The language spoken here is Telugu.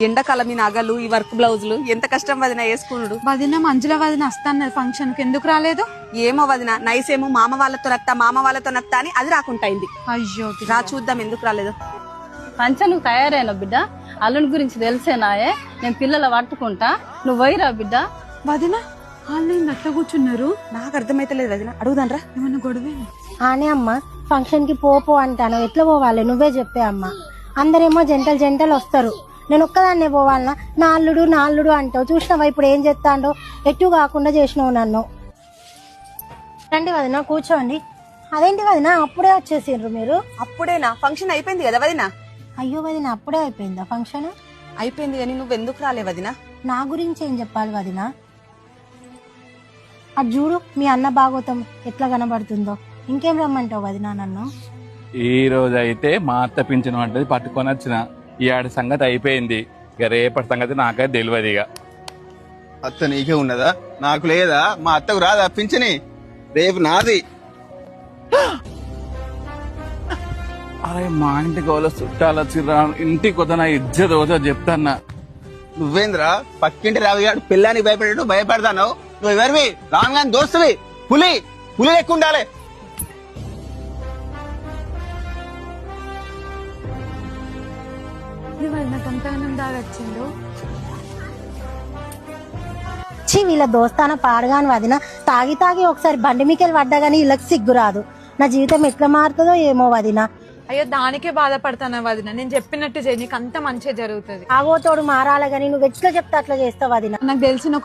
ఎండాకాలం ఈ నగలు ఈ వర్క్ బ్లౌజులు ఎంత కష్టం వదిన వేసుకున్నాడు. వదిన మంజుల వదిన వస్తాను ఫంక్షన్ కి ఎందుకు రాలేదు? ఏమో వదిన నైస్ ఏమో మామ వాళ్ళతో నత్తా అని అది రాకుంటైంది. అయ్యో రా చూద్దాం ఎందుకు రాలేదు. పంచ నువ్వు తయారైన బిడ్డ, అల్లుని గురించి తెలిసేనాయే, నేను పిల్లల పట్టుకుంటా, నువ్వు పోయిరా బిడ్డ. వదిన వాళ్ళు అట్లా కూర్చున్నారు, నాకు అర్థమైతలేదు వదిన, అడుగుదాన్రా. ఏమన్నా గొడవ? ఆనే అమ్మ ఫంక్షన్ కి పో అంటాను, ఎట్లా పోవాలి నువ్వే చెప్పే అమ్మ. అందరేమో జంటలు వస్తారు, నేను ఒక్కదాన్నే పోవాలనా? నా అల్లుడు అంటావు. చూసినావా ఇప్పుడు ఏం చేస్తాండో, ఎటు కాకుండా చేసినావు నన్ను. రండి వదిన కూర్చోండి. అదేంటి వదిన అప్పుడే వచ్చేసిండ్రు మీరు? అప్పుడేనా? ఫంక్షన్ అయిపోయింది కదా వదిన. అయ్యో వదిన అప్పుడే అయిపోయిందా ఫంక్షన్? అయిపోయింది కానీ నువ్వు ఎందుకు రాలే వదిన? నా గురించి ఏం చెప్పాలి వదిన? అటు చూడు మీ అన్న భాగోతం ఎట్లా కనబడుతుందో. ఇంకేం రమ్మంటావు వదిన నన్ను? ఈ రోజు అయితే మా అత్త పింఛన్ వంటది పట్టుకొని వచ్చిన. ఈ ఆడి సంగతి అయిపోయింది, ఇక రేపటి సంగతి నాకైతే తెలియదు. ఇక అత్త నీకే ఉన్నదా? నాకు లేదా? మా అత్తకు రాదా పింఛని? రేపు నాది. అరే మా ఇంటికి వాళ్ళ చుట్టాలు వచ్చిర్రా, ఇంటికి కొత్త నా ఇజ్జత్ రోజు చెప్తాన్నా. నువ్వేంద్రా పక్కింటి రావిగాడు పిల్లానికి భయపడేట్టు భయపడతాను? నువ్వు ఎవరివి? రామ్ గాని దోస్తువి. పులి ఎక్కువ ఉండాలి. వదిన కంటానం దాగొచ్చిండు. ఛీ వీళ్ళ దోస్తాన పాడగాను వదిన. తాగి ఒకసారి బండి మీకెళ్ళి పడ్డా గానీ వీళ్ళకి సిగ్గు రాదు. నా జీవితం ఎట్లా మారుతుందో ఏమో వదిన. అయ్యో దానికే బాధపడతాను వదిన, నేను చెప్పినట్టు చేయి, నీకు అంత మంచిగా జరుగుతుంది. ఆగోతోడు మారాల గానీ నువ్వు ఎట్లా చెప్తే అట్లా చేస్తావు వదిన. నాకు తెలిసిన